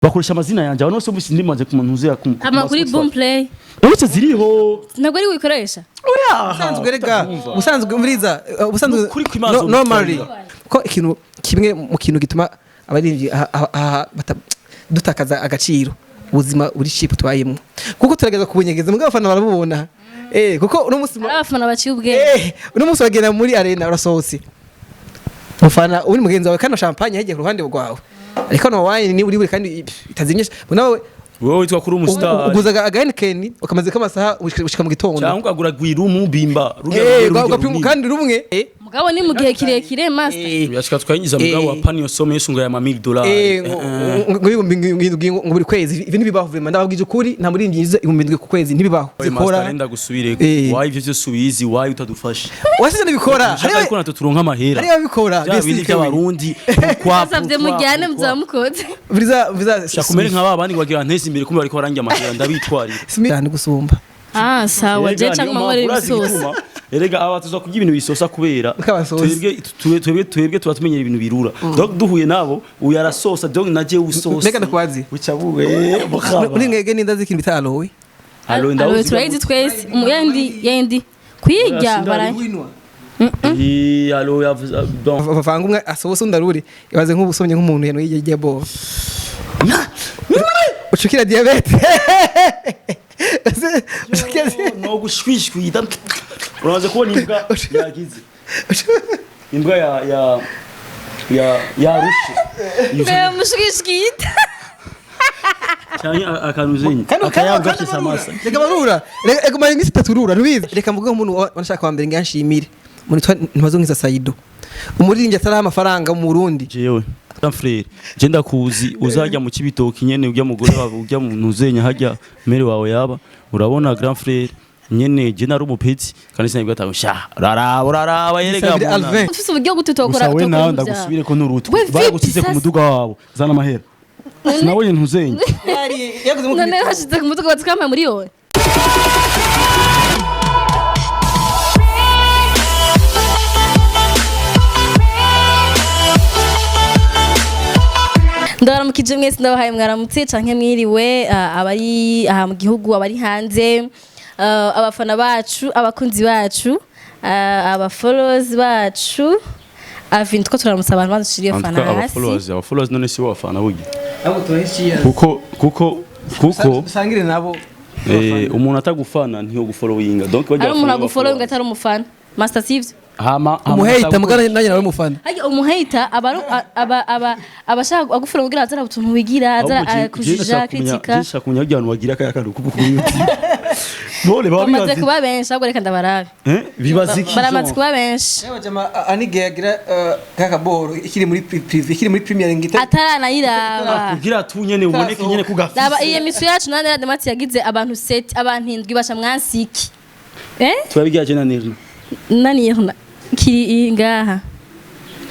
bakoresha amazina yanje abantu bose bisi ndimaze ku muntu uzuya ku amakuri boom play Ese ziriho ntabwo ari wikoresha oya usanzwe rega usanzwe umuriza usanzwe kuri kwimazo normally ko ikintu kimwe mu kintu gituma abarimvyi dutakaza agaciro ubuzima buri chip twayemo kuko turageza kubunyegeza mugabo abafana barabubona kuko uno musi abafana baciye ubwenge uno musi bagenda muri arena urasohotse mufana uri mugenzi wawe kandi champagne yagiye ku ruhande rwawe ariko no wine ni uri kandi itazinyesha nawe wewe witwa kuri umustar uguzaga agahenikeni ukamaze kamasaha ushika mu gitondo cyangwa ukagura gwirumu bimba kandi rumwe mugabo ni mu gihe kirekire master yashika twayinjiza mugabo wa pani yosome yesunga ya $1,000 ngo buri kwezi ibintu bibaho vraiment ndababwije ukuri nta muri njyize ibumendwe ku kwezi ntibibaho zikora ndenda gusubire why ivyo byo subizi why utadufasha wasize nibikora ariko nato turonka amahera ari abikora byabindi by'abarundi kwasavye mujyane muzamukoze viza shakumere nk'aba bandi bagira ntese imbere kumwe bariko barangira amahera ndabitwarira cyane gusumba sawa je cyangwa amahore bisosa erega aba tuza kugira ibintu bisosa kubera twebwe tubatumenyera ibintu birura donc duhuye nabo uyarasosa donc naje usosa mbega ndakwazi ucabuwe uri ngege nindazi ikintu bitalowe alo turayizi twese yendi kwiga barayinwa alo bavanga umwe asosa undaruri ibaze nk'ubusomye nk'umuntu yano yigiye bo ucukira diabete no gushwishwida uraze kubona imbwa yagize imbwa ya rushe mbe mushwishwida cyane akanuzenye akayabwa kisamasa reka barura reka mari ngisi taturura nubizi reka mvuge umuntu wanashaka wa mbere nganshimire umuntu ntibazongiza Saido umuririmbyi atari amafaranga mu Burundi jewe frère je ndakuzi uzajya mu kibitoki nyene ujya mugore wawe ujya mu ntuzenya hajya mere wawe yaba urabona grand frère nyene je nari umupetsi kandi sinabwo atamusha raraba yerega muna ufise uburyo gututokora we nawe ndagusubire ko nurutu bagusize ku muduga wabo zana amahera sinabonye ntuzenya none hashize ku muduga watsikama muri yowe ndabaramukije mwese ndabahaye mwaramutse canke mwiriwe abari aha mu gihugu abari hanze abafana bacu abakunzi bacu aba followers bacu avin two turamutsa abantu badushiriye fana hasi aba followers none si wafana bugi abo tuhishiye kuko sangire nabo umuntu atagufana ntiyo gufollowinga donc bajya ari umuntu agufollowinga atari umufana master Steve umuheyita mugana nanjye nawe mufana haje umuheyita abashaka agufura kugira azara utuntu wigira azara kujija kritika jisha kunya abantu bagira kaya kantu kuri none bamaze kuba benshi ahubwo reka ndabarabe bibaziki baramaze kuba benshi yewe jama anige yagira kaka boro ikiri muri privé ikiri muri premier ngite ataranayiraba kugira tunyene uboneke nyene kugafisa daba iyi misu yacu nande Radamati yagize abantu set abantu indwi basha mwansiki turabigaje na nirna nani kiri ngaha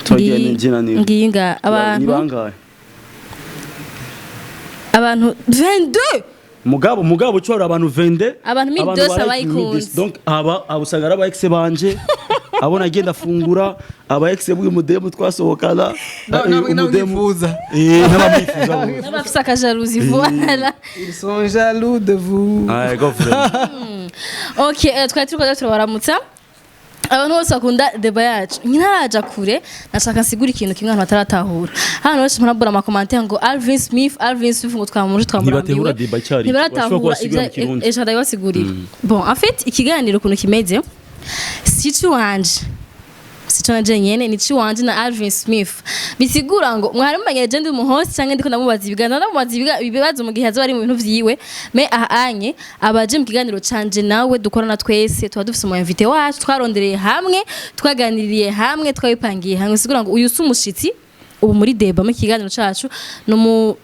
twagiye njina ni nginga abantu 22 mugabo cyo abantu 22 abantu 1200 abayikunze donc abusanga aba ex banje abona agenda fungura aba ex bwe mudemu twasohokana umudemuza n'abamifuza n'abafisa kajaruzi voilà ils sont jaloux de vous go frère OK twari turiko turabaramutsa abantu bose bakunda deba yacu nkiraja kure nashaka nsigura ikintu kimwe abantu bataratahura hano bose murabura ama commentaire ngo Alvin Smith ngo twamuje ntibatahura deba cyari ntibaratahura ejo ndabasigurira bon en fait ikiganiro ukuntu kimeze si wanje sitonje nyene ni wanje na Alvin Smith bisigura ngo mwarimanye je umuhost cyangwa ndiko ndamubaza ibiganiro ndamubaza ibibazo mu gihe azo ari mu bintu vyiwe me ahanye abaje mu kiganiro canje nawe dukorana twese tuba dufise mu invité wacu twarondereye hamwe twaganiriye hamwe twabipangiye hamwe sigura ngo uyu sumushitsi ubu muri deba mu kiganiro cacu no mu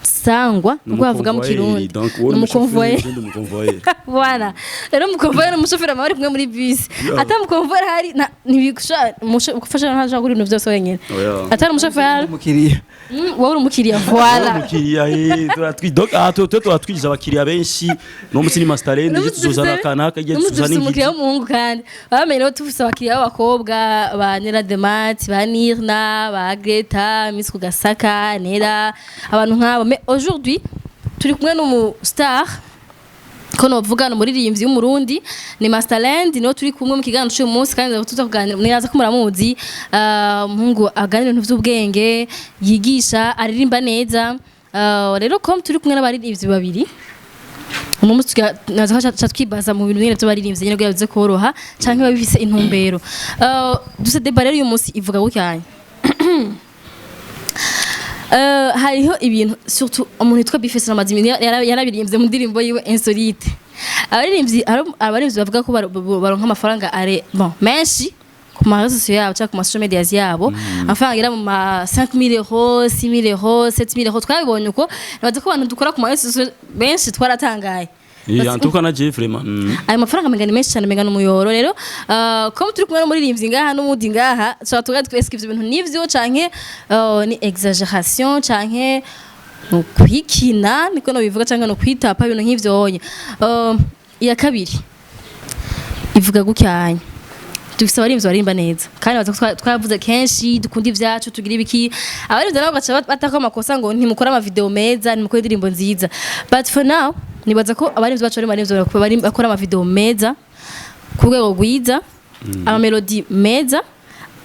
sangwa ngo avuga mu kirundi umukonvoye voilà rero umukonvoye n'umushoferi amari kumwe muri bus ata umukonvoye hari ntibigusha gufasha ntaje kuri ibintu byose wenyene atari umushoferi umukiriya wowe umukiriya voilà umukiriya turatwije abakiriya benshi no musi ni master ndi tuzozana kanaka igihe tuzana umukiriya w'umuhungu kandi bamenye rero tufise abakiriya b'abakobwa ba Radamati ba Nirna ba Greta Miss Kugasaka Nera abantu nk'abo aujourd'hui turi kumwe n'umu star ko novugana umuririmbyi w'umurundi ni Masterland niho turi kumwe mu kiganiro cy'uyu munsi kandi tuza kuganira mwaza ko muramuzi umuhungu aganira ibintu by'ubwenge yigisha aririmba neza rero ko turi kumwe n'abaririmbyi babiri uno munsi naza twibaza mu bintu nyine by'abaririmbyi nyine byavuze koroha canke babifise intumbero duse débat rero uyu munsi ivuga gucyanye hariho ibintu surtout umuntu yitwa Bifese Ramazimi yarabirimbye mu ndirimbo yiwe Insolite abaririmbyi bavuga ko baronka amafaranga menshi ku marezo sociaux yabo cyangwa ku ma social media yabo amafaranga gira mu ma 5000 euros 6000 euros 7000 euros twabibonye uko nabaze ko abantu dukora ku marezo sociaux benshi twaratangaye yantuka na Jeffrey ayo mafaranga mengana menshi cyane mengana umuyoro rero ko turi kumwe n'umuririmbyi ngaha n'umudi ngaha tuba twese ibyo bintu nivyo canke ni exagération canke no kwikina niko no bivuga canke no kwitapa ibintu nk'ivyo onye iya kabiri ivuga gucyanye dufise abarimvyi barimba neza kandi baza twavuze kenshi dukunda ivyacu tugira ibiki abarimvyi nabo baca batako amakosa ngo ntimukora ama video meza ntimukora indirimbo nziza but for now nibaza ko abarimvyi bacu bari bakora ama video meza ku rwego rwiza ama melody meza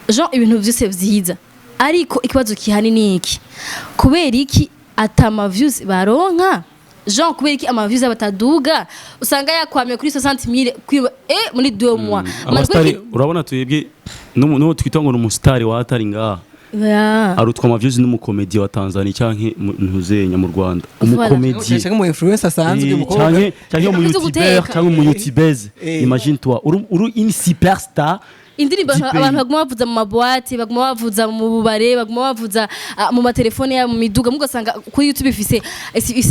genre ibintu byose vyiza ariko ikibazo kihani ni iki kubera iki atama views baronka Jean kubera iki ama views bataduga usanga yakwamye kuri 60000 muri 2 mois amastari urabona tuyebwe no twita ngo n'umustar wa atari ngaha arutwa ama views n'umukomedi wa Tanzania canke ntuzenya mu Rwanda umukomedi cyangwa mu influencer asanzwe mukobwa canke mu YouTuber canke mu YouTubers imagine toi uru une superstar indirimbo abantu baguma bavuza mu maboîte baguma bavuza mu bubare baguma bavuza mu matelefone ya mu miduga mugasanga kuri YouTube ifise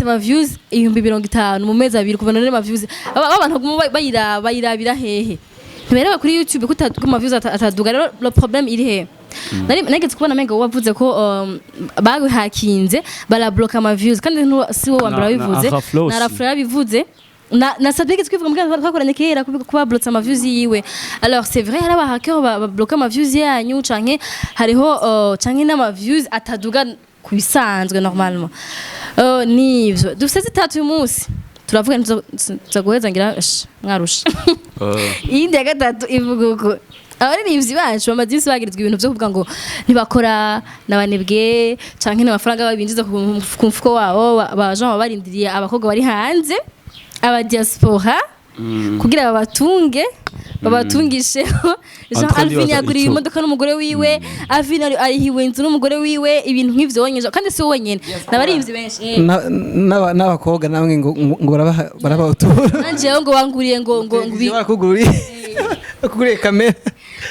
ama views 250 mu mezi abiri kuva none ama views abantu baguma bayirabira hehe ntibereba kuri YouTube kutaguma views ataduga rero le problème iri hehe nageze kubona menga wavuze ko bahakinze barabloka ama views kandi si wo wambara bivuze na Rafra bivuze na sabye twivuga mbwa twakoranye kera kuba bloquer ama views yiwe alors c'est vrai haraba hacker ba bloquer ama views yanyu canke hariho canke n'ama views ataduga kubisanzwe normalement nivyo dufite zitatu umunsi turavuga nzaguheza ngira mwarusha indi ya gatatu ivuga uko abaririmbyi bacu bamaze bagirizwa ibintu byo kuvuga ngo ntibakora nabanebwe canke n'amafaranga babinjiza ku mfuko wabo baje barindiriye abakobwa bari hanze aba diaspora kugira babatungisheho Jean Alvin yaguriye imodoka n'umugore wiwe Alvin arihiwe inzu n'umugore wiwe ibintu nk'ivyo wonyeje kandi si wenyene nabarimvye benshi n'abakobwa namwe ngo barabatura nanje ngo wanguriye ngo bakuguriye kamera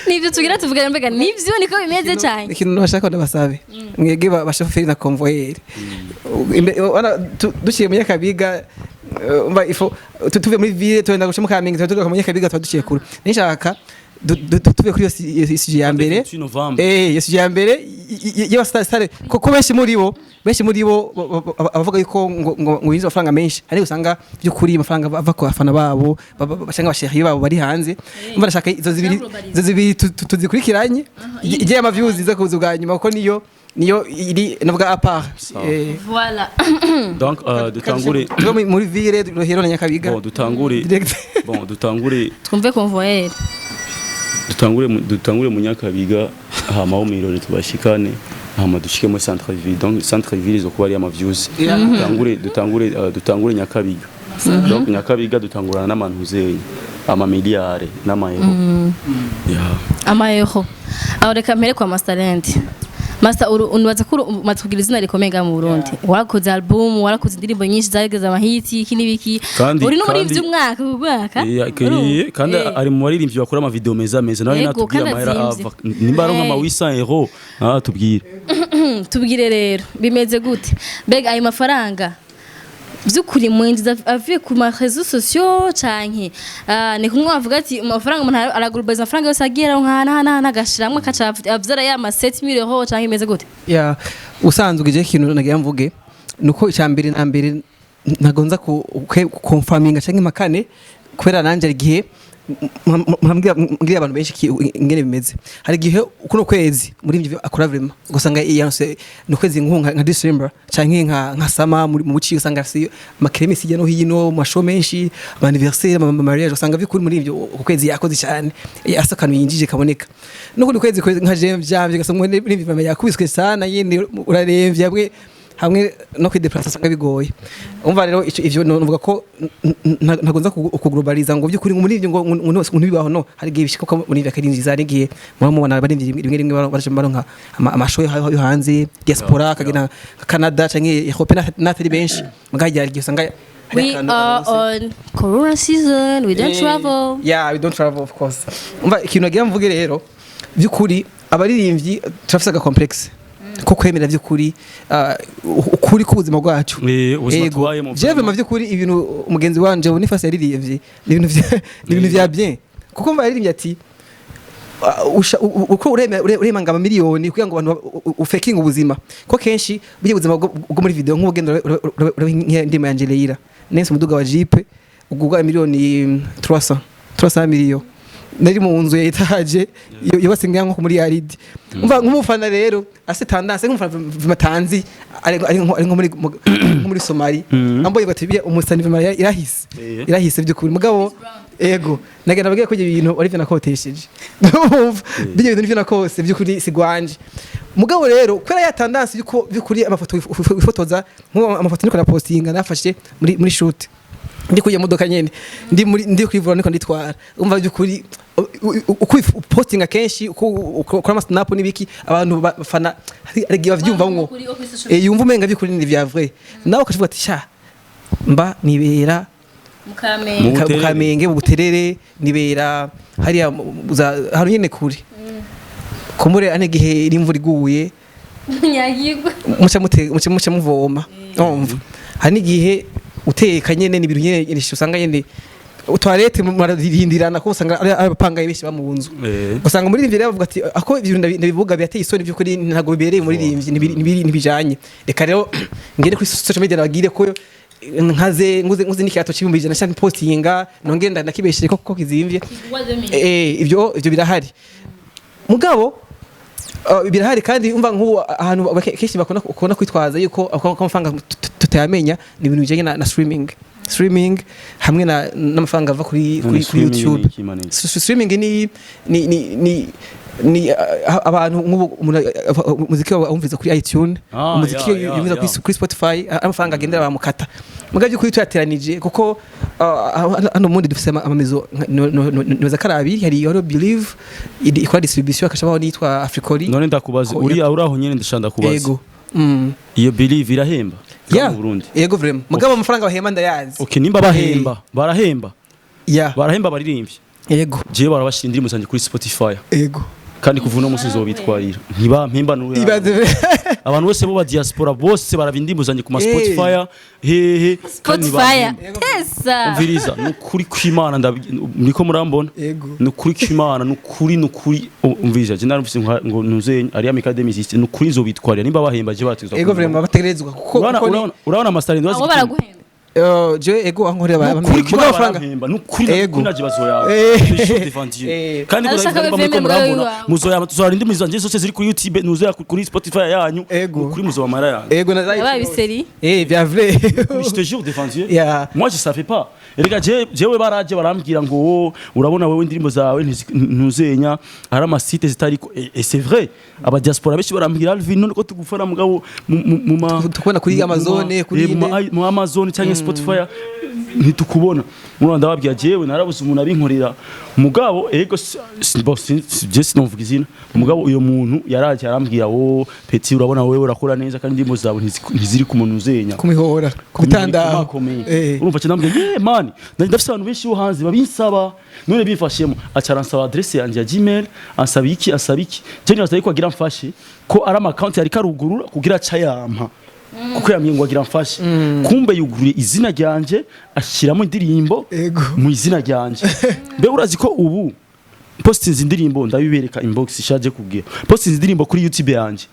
nivyo tugira tuvuga mbega nivyo niko bimeze cyane ikintu nashaka ndabasabe mwege bashoferi na convoyeur duciye mu Nyakabiga tuve muri ville twenda guca mu Kamenge tuvuga mu Nyakabiga twaduciye kure nishaka tuve kuri iyo sije ya mbere iyo sije ya mbere y'abasitari ko benshi muri bo abavuga yuko ngo winjiza amafaranga menshi ari usanga by'ukuri amafaranga bava ku bafana babo bashanga abasheri babo bari hanze umva nashaka izo zibiri tuzikurikiranye igihe ama views iza kuza bwa nyuma kuko niyo iri navuga à part voilà donc dutangure muri ville Rohero na Nyakabiga dutangure twumve convoyeur dutangure mu Nyakabiga hama ho mirore tubashikane hama dushike mu centre ville donc centre ville zo kuba ari ama views dutangure Nyakabiga donc Nyakabiga dutangurana n'abantu uzeye ama miliyare n'amayero amayero aho reka mpere kwa Masterland Master unubaza ko matugira izina rikomeye mu Burundi warakoze album warakoze indirimbo nyinshi zageze amahiti iki nibiki uri no muri ivy'umwaka kandi ari mu baririmbyi bakora ama video meza nawe natubwira amahera ava nimba ronka ama 800 euros tubwire rero bimeze gute mbega ayo mafaranga byukuri mwinjiza avuye ku ma réseaux sociaux canke ni kumwe bavuga ati amafaranga umuntu aragurubeza amafaranga yose agera nkana gashiramwe kacavyara ya ma 7000 euros canke imeze gute usanzwe ije ikintu nagiye mvuge nuko icyambere na mbere nagonza confirminga canke makane kubera nanje igihe mbwira abantu benshi ingene bimeze hari igihe kuno kwezi muri ivyo akora vraiment gusanga yanse no kwezi nka December canke nka sama mu buci usanga si makreme sijya no hino masho menshi ama anniversaire ama mariage usanga bikuri muri ivyo kwezi yakoze cyane asakanu yinjije kaboneka no kuno kwezi nka jamvye gasomwe n'ibivama yakubiswe sana yene uraremvye bwe hamwe no kwideplace asanga bigoye umva rero ivyo novuga ko ntagonza kuglobaliza ngo byukuri muri ivyo ngo ntibibaho no hari gihe bishika ko muri vakarinjiza ari gihe mubona abarimvye rimwe baraje baronka amasho yo hanze diaspora kagena Canada canke Europe natari benshi mugajya gihe usanga we are on corona season, we don't travel. Yeah, we don't travel of course. Umva ikintu nagira mvuge rero byukuri abaririmbyi turafise aga complex ko kwemera byukuri ukuri kubuzima bwacu ubuzima twaye mu jewe mu byukuri ibintu umugenzi wanje Boniface yaririmbye ibintu vya bien kuko mva yaririmbye ati uko urema ngaba miliyoni kugira ngo abantu ufaking ubuzima ko kenshi buje ubuzima bwo muri video nk'ubugendo ndimo yanje Leila nese umuduga wa Jeep ugugwa miliyoni 300 miliyo nari mu nzu yitaje yobasinga nko muri Yarid umva nk'umufana rero ase tendance nk'umufana matanzi ari nko muri Somali amboye gatibiye umusani vima irahise byukuri mugabo ego nagenda bagiye kujya ibintu Olivier nakotesheje bijye ibintu n'ivyo nakose byukuri sigwanje mugabo rero kwera ya tendance yuko byukuri amafoto ifotoza amafoto niko na postinga nafashe muri shoot ndi kujya modoka nyene ndi kwivura niko nditwara umva byukuri postinga kenshi ukora ama snap nibiki abantu bafana ari bavyumva ngo yumva umenga byukuri ni vya vrai nawe ukavuga ati sha mba nibera mukamenge buterere nibera hariya haru nyene kuri kumure ane gihe imvura iguye nyagirwa muca muvoma umva hani gihe uteka nyene ni ibintu nyene usanga nyene toilette murarindirana ko usanga abapangaye benshi bamunzu usanga muri rimvye bavuga ati ako ibintu ndabivuga byateye isoni byukuri ntago bibereye muri rimvye nibijanye reka rero ngere kuri social media nabagire ko nguze n'ikiato cy'ibumbi na cyane postinga nongenda nakibeshye ko kizimvye ibyo birahari mugabo birahari kandi umva nk'ubu ahantu kenshi bakona kwitwaza yuko amafaranga tutayamenya ni ibintu bijanye na streaming hamwe n'amafaranga ava kuri YouTube streaming ni abantu umuziki wumviza kuri iTunes umuziki yumviza kuri Spotify amafaranga agendera bamukata mugavye kuri twateranije kuko hano mundi dufise amamezo noza karabi hari yo Believe ikora distribution akashabaho nitwa Africoli none ndakubaza uri aho nyene ndashanda kubaza yego iyo Believe irahemba mu Burundi yego vraiment mugabo amafaranga bahemba ndayazi okay nimba bahemba barahemba barahemba baririmbye yego je barabashindira musanje kuri Spotify yego kandi kuvuno musi zobitwarira ntibampemba nure abantu bose bo ba diaspora bose barabindimuzanye ku ma Spotify hehe Spotify tesa umviriza nukuri kwimana niko murambona nukuri kwimana nukuri umviriza je narumvise ngo nuze ari Academy system nukuri zobitwarira nimba bahemba je batizwa yego vraiment bategerezwa kuko urabona amaster ndo abo baraguhemba je ego ankorera amafaranga nukuri kunaje bazoyawe kandi muzoya tuzarinde muzanje zose ziri kuri YouTube nuzoya kuri Spotify yanyu kuri muzoba mara yanyu ego nazayi bien vrai je te jure défendu moi je savais pas erega jewe baraje barambwira ngo urabona wewe indirimbo zawe ntuzenya ari ama site zitariko et c'est vrai aba diaspora beshi barambwira Alvin none ko tugufana mugabo tukubona kuri Amazon kuri mu Amazon cyangwa Spotify ntitukubona muranda ndababwira jewe narabuze umuntu abinkorera mugabo ego just novuga izina mugabo uyo muntu yaraje arambwira wo Petit urabona wewe urakora neza kandi ndimo zawe ntiziri ku muntu uzenya kumihora kubitanda urumva cyane ndambwira man ndafise abantu benshi bo hanze babinsaba none bifashemo acaransaba adresse yanje ya Gmail ansaba iki je nibaza yuko agira mfashe ko ari ama account yari karugurura kugira cha yampa kuko yamyengo agira mfashe kumbe yuguriye izina ryanje ashiramo indirimbo mu izina ryanje mbe urazi ko ubu postinze indirimbo ndabibereka inbox ishaje kubwira postinze indirimbo kuri YouTube yanje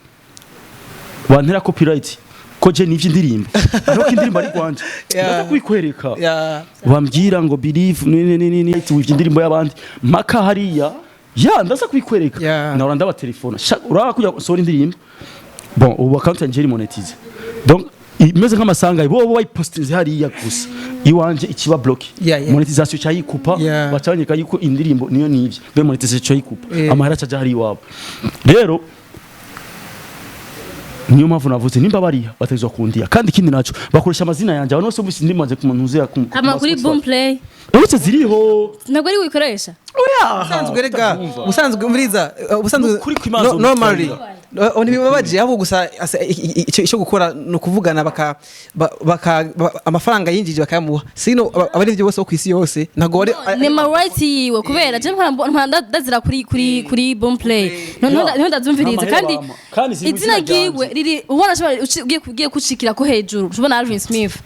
wantera copyright ko je nivyo indirimbo ariko indirimbo ari kwanje ndaza kwikwereka bambwira ngo believe ni indirimbo y'abandi maka hariya ndaza kwikwereka naura ndaba telefone uraba kujya sora indirimbo bon ubu account yanje monetize donc imeze nk'amasanga bo bayipostinze hariya gusa iwanje ikiba block monetization cyayikupa bacanyeka yuko indirimbo niyo nivyo be monetization cyayikupa amahera caje hari iwabo rero niyo mpamvu navuze nimba bariya batezwa kundiya kandi ikindi naco bakoresha amazina yanje abantu bose bisi ndimaze ku muntu uzuya ku amakuri Boomplay bose ziriho ntabwo ari wikoresha usanzwe rega usanzwe muriza usanzwe normally nibibabaje abo gusa icyo gukora no kuvugana baka amafaranga yinjije bakamuha sino abari byo bose ku isi yose ntago ari ni ma right yiwe kubera je ndazira kuri Boomplay no ndazumviriza kandi izina giwe riri ubona ugiye kucikira ko hejuru ubona Alvin Smith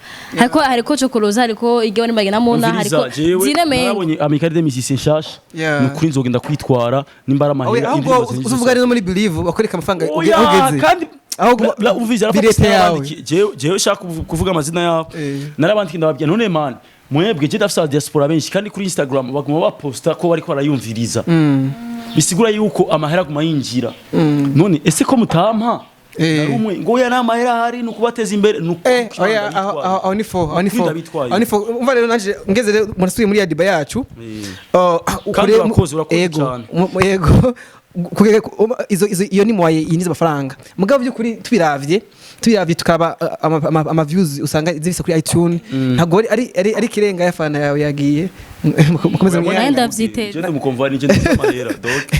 hariko chokoloza hariko igiwe n'imagena mona hariko zineme nabonye amikari de musicien shasha no kuri nzogenda kwitwara nimbara amahera indirimbo uvuga rero muri believe bakoreka amafaranga kandi uvizera jewe shaka kuvuga amazina yabo narabandiki ndababya none man mwebwe je dafisa diaspora benshi kandi kuri Instagram baguma baposta ko bariko barayumviriza bisigura yuko amahera guma yinjira none ese ko mutampa narumwe ngo ya namahera hari nukubateza imbere aho ni fo umva rero nanje ngeze rero murasuye muri Adiba yacu kandi urakoze cyane yego iyo ni mwaye yiniza amafaranga mugabo byukuri tubiravye tukaba ama views usanga zibise kuri iTunes ntago ari kirenga yafana yawe yagiye mukomeze mwenda vyiteza je mukomva ni je ndamahera donc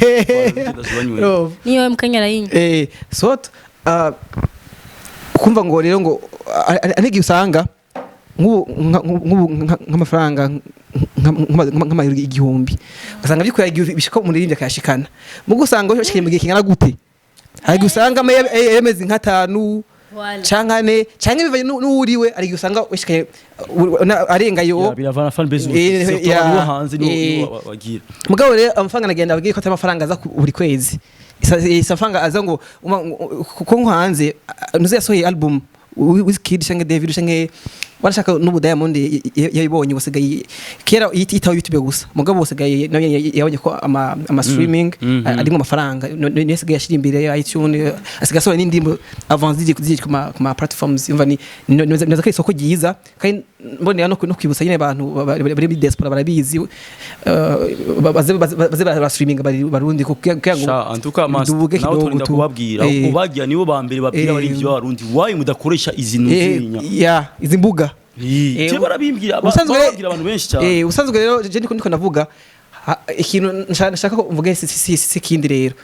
niyo mukanyara yinyi sot kumva ngo rero ngo anegi usanga nk'amafaranga nk'amayero igihumbi ugasanga byukuri bishika umuntu irimbye akayashikana mugo usanga ushikije mu gihe kingana gute hari usanga yemeze nka 5 cankane canke bivanye n'uriwe ari usanga ushikaye arenga yo biravana fan base yo hanze no wagira mugabo rero amafaranga nagenda bagiye ko amafaranga aza buri kwezi isafanga aza ngo kuko nko hanze nuze yasohoye album Wizkid shange David shange barashaka n'ubu Diamond yabibonye basigaye kera yitaho YouTube gusa mugabo basigaye yabonye ko ama streaming ari mu mafaranga nesigaye yashira imbere ya iTunes asigaye n'indimbo avance zije ku ma platforms umva ni neza ko isoko giyiza kandi mbone no kwibutsa nyine abantu bari muri diaspora barabizi baze streaming barundi ko kugira antuka master nawe turinda kubabwira ubagiye nibo bambere babwira bari ivyo barundi wayi mudakoresha izinu zinya izi mbuga je barabimbira abantu benshi cyane usanzwe rero je niko navuga ikintu nshaka ko mvuge si kindi rero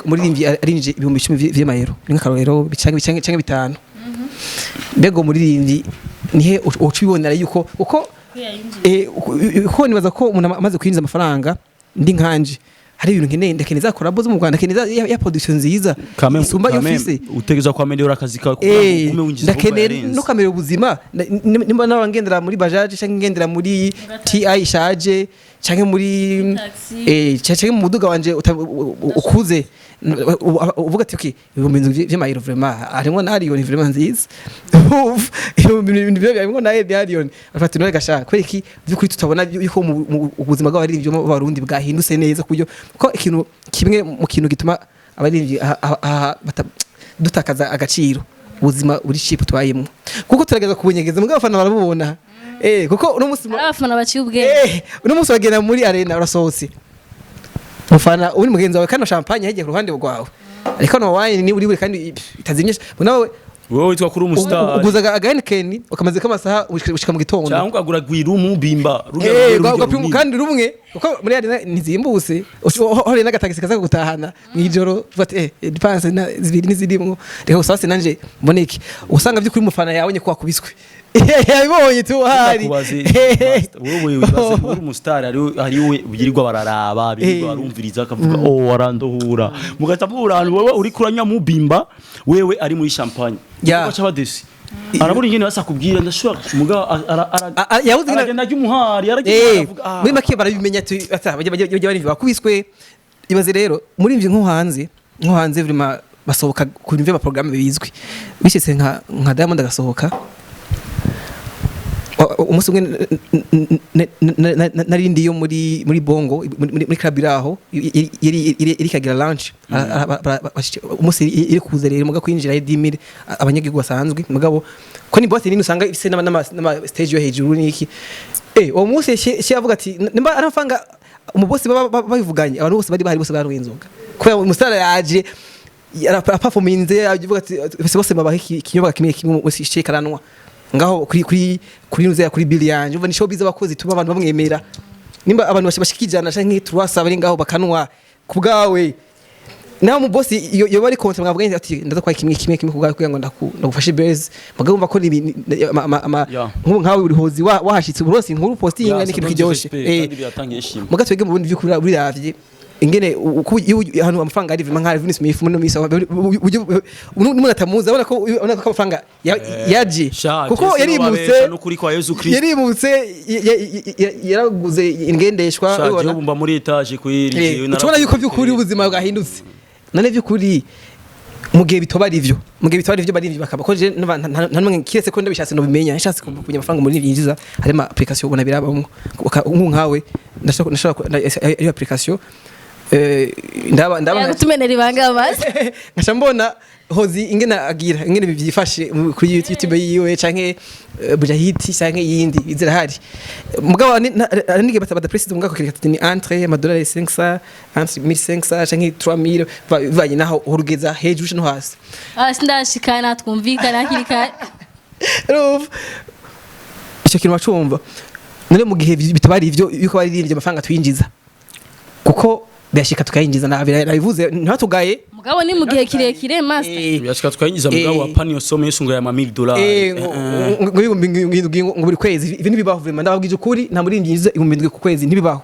muri rimvi arinje 10,000 vy'amayero ninka karero bicange bitanu mbego muri rimvi nihe ucibonera yuko uko nibaza ko umuntu amaze kwinjiza amafaranga ndi nkanje hari ibintu nkeneye ndakeneza collabo zo mu Rwanda keneza ya production nziza isumba yofise utegeza kwa melhora akazi ka kume winjiza ndakeneye no kamera ubuzima nimba nabangendera muri bajaje cyangwa ngendera muri TI shaje cyangwa muri cyangwa mu muduga wanje ukuze uvuga ati okay ibintu by'amayiro vraiment arimo nariyo ni vraiment nziza ibintu by'amayiro naye byariyo afata no gashaka kwereki byukuri tutabona yuko ubuzima bw'abaririmbyi mu Barundi bwahindutse neza kuyo ko ikintu kimwe mu kintu gituma abaririmbyi dutakaza agaciro ubuzima buri cheap twayemo kuko turageza kubunyegeza mugabo afana barabubona kuko uno musi abafana baciye ubwenge uno musi bagenda muri arena urasohotse ufana uri mugenzi wawe kandi champagne hejye ku ruhande rwawe ariko no wine ni uri kandi itazinyesha nawe wowe witwa kuri umustar uguza agahenikeni ukamaze kamasaha ushika mu gitondo cyangwa agura gwirumu bimba rugero kandi rumwe uko muri arena nizimbuse hore n'agatagisi kaza gutahana mwijoro ufate dépense na zibiri nizidimwo rero usase nanje mboneke usanga byukuri mufana yawe nye kwakubiswe yabibonye tu hari wowe wibaze uri umustar ari we bigirirwa bararaba bigirirwa barumviriza akavuga warandohura mugatabura wowe uri kuranya mu bimba wewe ari muri champagne bacha badesi araburi ngene basa kubwira ndashobora muga aragenda ry'umuhari aravuga muri make barabimenya bajya bakubiswe ibaze rero muri imvye nko hanze vraiment basohoka ku bimve ba programme bizwi bishitse nka Diamond agasohoka umunsi umwe narindi yo muri Bongo muri club iraho iri kagira lunch umunsi iri kuza rero muga kwinjira 10,000 abanyagihugu basanzwe mugabo ko ni bote nini usanga ifise n'ama stage yo hejuru niki uwo munsi she avuga ati nimba arafanga umubosi babivuganye abantu bose bari bahari bose baruinzoga kubera umusara yaje performance avuga ati bose babahe kinyobwa kimwe wese shekaranwa ngaho kuri nuze ya kuri billion uva ni showbiz abakozi tuba abantu bamwemera nimba abantu bashikijana canke turwasa bari ngaho bakanwa kubgawe naho mu boss yo bari kontra mwavuga ati ndaza kwa kimwe kubgawe kugira ngo ndagufashe base mugabo ko ni nkawe uri hozi wahashitse uburosi nkuru posting n'ikintu kijoshe mugatwege mu bundi by'ukuri buri ravye ingene hano amafaranga ari vima nka Vince Smith muno misa umuntu atamuza abona ko amafaranga yaje kuko yarimutse n'ukuri kwa Yesu Kristo yarimutse yaraguze ingendeshwa ubona bumba muri etage kwiri ucubona yuko by'ukuri ubuzima bwahindutse nane by'ukuri mugihe bitobara ivyo bari ivyo bakaba ko je ntanumwe kiretse ko ndabishatse no bimenya nshatse kunya amafaranga muri yinjiza harimo application ubona birabamwe nkawe ndashaka iyo application ndaba gutumenera ibanga basi ngasha mbona hozi ingena byifashe kuri YouTube yiwe canke Bujahiti canke yindi izira hari mugabo nige batabada president mugako kirikati ni entre amadolari 500 1500 canke 3000 bivanye naho urugeza hejuru no hasi sindashikana twumvikana kirika icyo kintu bacumva none mu gihe bitabari ivyo yuko bari rindye amafaranga twinjiza kuko byashika tukayinjiza nabivuze ntatugaye mugabo ni mu gihe kirekire master byashika tukayinjiza mugabo wa panio some yesunga ya $1,000 ngo buri kwezi ibi nibibaho vraiment ndababwije ukuri nta muri ndinjiza 1000 ku kwezi nibibaho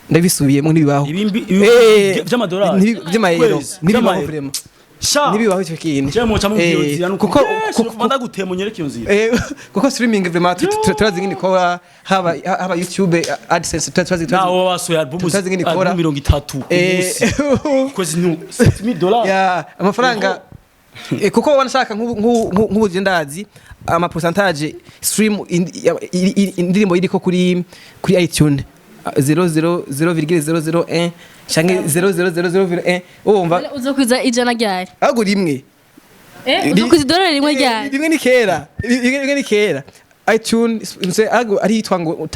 ndabisubiyemo nibibaho by'amadolari by'amayero nibibaho vraiment nibibaho icyo kintu cyamo cyamo kuko manda gutemo nyereke nzira kuko streaming vraiment turazi ngini kora haba YouTube AdSense turazi nawo waso ya album 30 kwezi nu $7,000 ya amafaranga kuko wanashaka nk'ubuje ndazi ama percentage stream indirimbo iriko kuri iTunes 0.001 shange 0.00001 umva uzokwiza ijana ryari ago rimwe uzokwiza $1 rimwe ryari rimwe ni kera iTunes ago ari hitwa ngo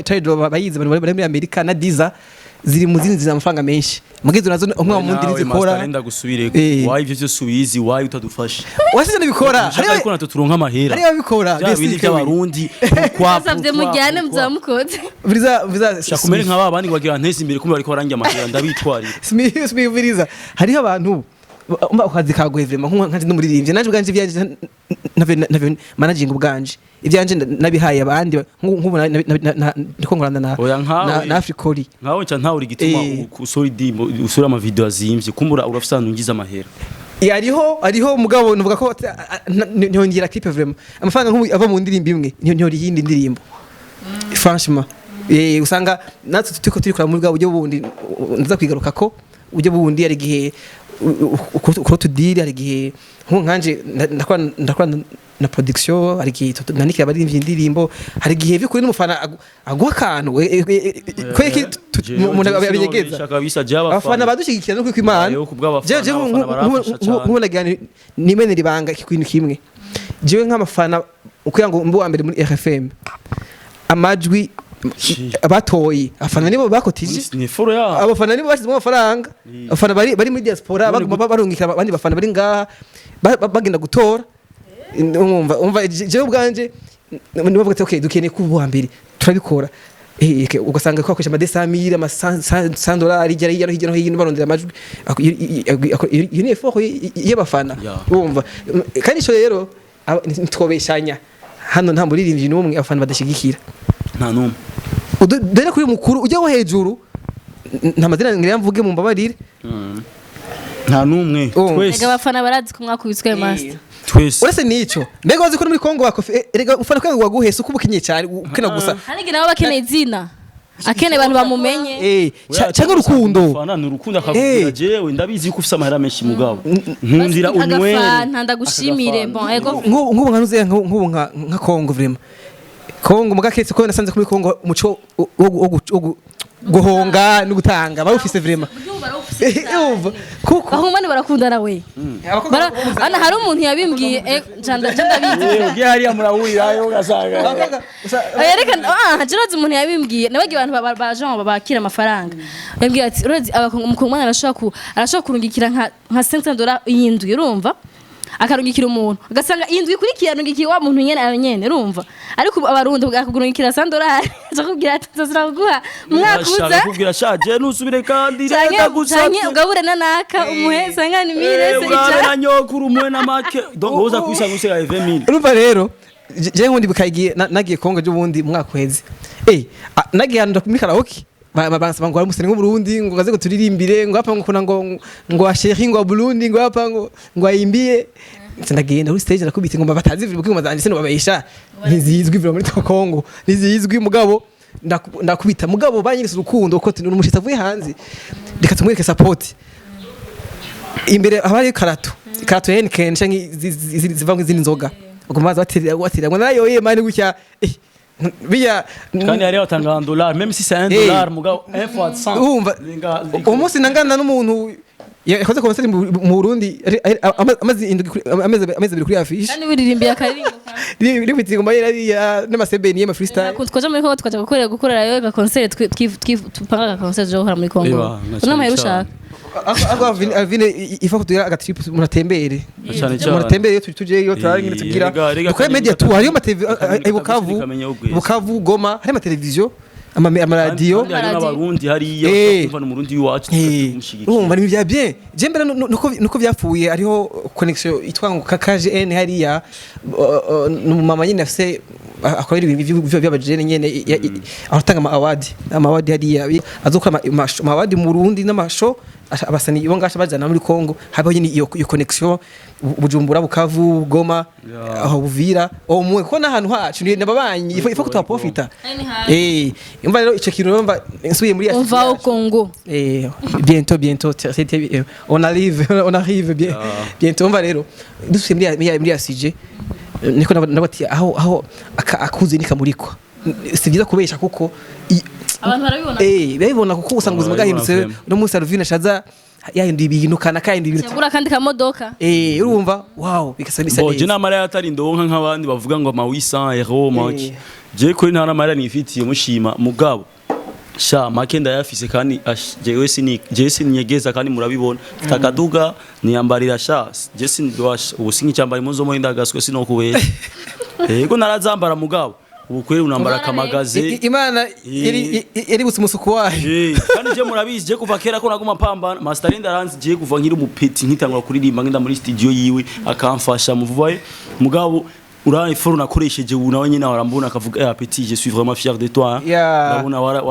Tidal bayize bari muri America na Deezer ziri mu zindi z'amafaranga menshi mugize nazo umwe mu ndiri zikora nenda gusubire why ivyo subizi why utadufasha wasize nabikora hari ko naturonka amahera hari abikora bisi by'abarundi kwasavye mujyane mzamukoze viza shakumere nka babandi wagira ntese imbere kumbe bariko barangira amahera ndabitwarira smi viriza hari abantu ukazi kagoye vraiment nkanze n'umuririmbye naje ubwanje byanje nave managing ubwanje ibyanje nabihaye abandi nk'ubu ndiko ngorana na Africoli nkawe nca ntawe uri gituma usura ama video azimvye kumbura urafisa nungiza amahera ariho mugabo nuvuga ko nyongera clip vraiment amafaranga nk'ubu ava mu ndirimbo imwe nyori yindi ndirimbo franchement usanga natwe turi kora muri bwa buryo bundi ndaza kwigaruka ko ujye bundi ari gihe uko tudiri ari gihe nkanje ndakora na production ari gihe nanikira bari indirimbo hari gihe bikuri n'umufana agwa kantu kweki umuntu abiyegeza abafana badushigikira no kwimana je nkubona nimene ribanga ikintu kimwe jewe nk'amafana ukuya ngo mbu wa mbere muri RFM amajwi abatoyi afana nibo bakotije abafana nibo bashizwe amafaranga afana bari muri diaspora baguma barungikira abandi bafana bari ngaha bagenda gutora umva jewe ubwanje nibavuga ati okay dukeneye kuba mbere turabikora ugasanga ko akoresha $100,000 $100 ijya hirya no hino barondera amajwi iyo ni effort y'abafana umva kandi ico rero ntitwobeshanya hano nta muririmbyi n'umwe abafana badashigikira nta numwe dore kuri mukuru ujya wo hejuru nta mazina ngira mvuge mu mbabarire nta numwe twese abafana barazi ko mwakubiswe master twese uretse nico mbega wazi ko muri Kongo bakofe erega ufana kwanga waguhesa ukubukinye cyane ukina gusa hari nabo bakeneye izina akene abantu bamumenye cyangwa urukundo fana n'urukundo akakubwira jewe ndabizi yuko ufise amahera menshi mugabo nkundira unwere ndagushimire bon ego nk'ubu nkanuze nk'ubu nka Kongo vraiment Kongo mugaketse ko nasanze kuri Kongo umuco wo guhonga no gutanga barufise vraiment kuko ahumane barakundana we ana hari umuntu yabimbwiye janda bizi ugiye hariya murawurirayo ugasanga reka hajiroze umuntu yabimbwiye nabagiye abantu baje bakira amafaranga yambwiye ati urazi umukongomani arashaka kurungikira nka $500 yindwi urumva akarungikira umuntu agasanga indwi kurikiranungikiye wa muntu nyene urumva ariko abarundi bakugurungikira $100 zakubwira ati tuziraguha mwakuza kubwira shaje nusubire kandi reka gusatse ugabure nanaka umuhe sangani mire se icyo nyokuru umuhe na make donc uza kwisa gusega 20000 urumva rero je ngundi bukagiye nagiye Kongo je ubundi mwaka uheze nagiye handa muri karaoke babansa ngo aramusene ngo Burundi ngo gaze turirimbire ngo hapa ngo kuna ngo asheri ngo Burundi ngo hapa ngo ayimbie ndagenda kuri stage nakubita ngo batazi vile kuko mazanje sino babayisha ntizizwi vile muri Kongo ntizizwi mugabo ndakubita mugabo banyirisa urukundo ko n'umushitsi avuye hanze reka tumwereke support imbere abari karato yene kenshi zivanga izindi nzoga ubwo maze watira ngo nayo yemane gutya biya kandi yari atanga $1 même si c'est $1 mugabo 1 fois 100 umva umunsi nangana n'umuntu yakoze concert mu Burundi ameze biri kuri affiche kandi wiririmbiye akaringo iri bitingo mbayari n'amasebeni y'ama freestyle twaje muri Kongo twaje gukorera yo ga concert tupanga ga concert jo hora muri Kongo unamaye ushaka Alvine ifa kutugira agatrip muratembere muratembere tujeyo turangire tugira ko media tu hariyo Bukavu Goma hari amateleviziyo amaradiyo n'abarundi hariya kumva n'umurundi wacu tumushigikiye urumva ni bya bien je mbere nuko byapfuye hariho connection itwa ngo KKGN hariya mama nyine afise akorera ibintu by'abajene nyene aratanga award hariya azokora award mu Burundi n'amasho abasani bo ngasha bajana muri Kongo habaho nyine iyo connection Bujumbura Bukavu Goma aho Buvira umwe ko nahantu hacu ni nababanyi ifa kutuwa profita imva rero ico kintu numva nsubiye muri on va au Congo bientôt c'était on arrive bien bientôt umva rero dusubiye muri ACG niko nabati aho akuze nikamurikwa si byiza kubesha kuko abantu barabibona babibona kuko usanga ubuzima bwahindutse no munsi Alvine shaza yahinduye ibintu kana ibintu cyagura kandi kamodoka urumva wow bikasa bisa neza je namara yatari ndonka nk'abandi bavuga ngo ma 800 € maki je ko ntara mara nifitiye mushima mugabo sha makenda yafise kandi jewe sinyegeza kandi murabibona takaduga niyambarira sha je sindwasha ubusingi cyambaye muzo mo indagaswe sinokubeye yego narazambara mugabo ubukwere unambara kamagaze Imana iri busumusuku wahe kandi je murabizi je kuva kera ko naguma pamba Master Linda Ranz je kuva nkiri umupeti nkitangura kuririmba ngenda muri studio yiwe akamfasha muvuye mugabo urane foro nakoresheje ubu nawe nyine warambona akavuga petit je suis vraiment fier de toi ndabona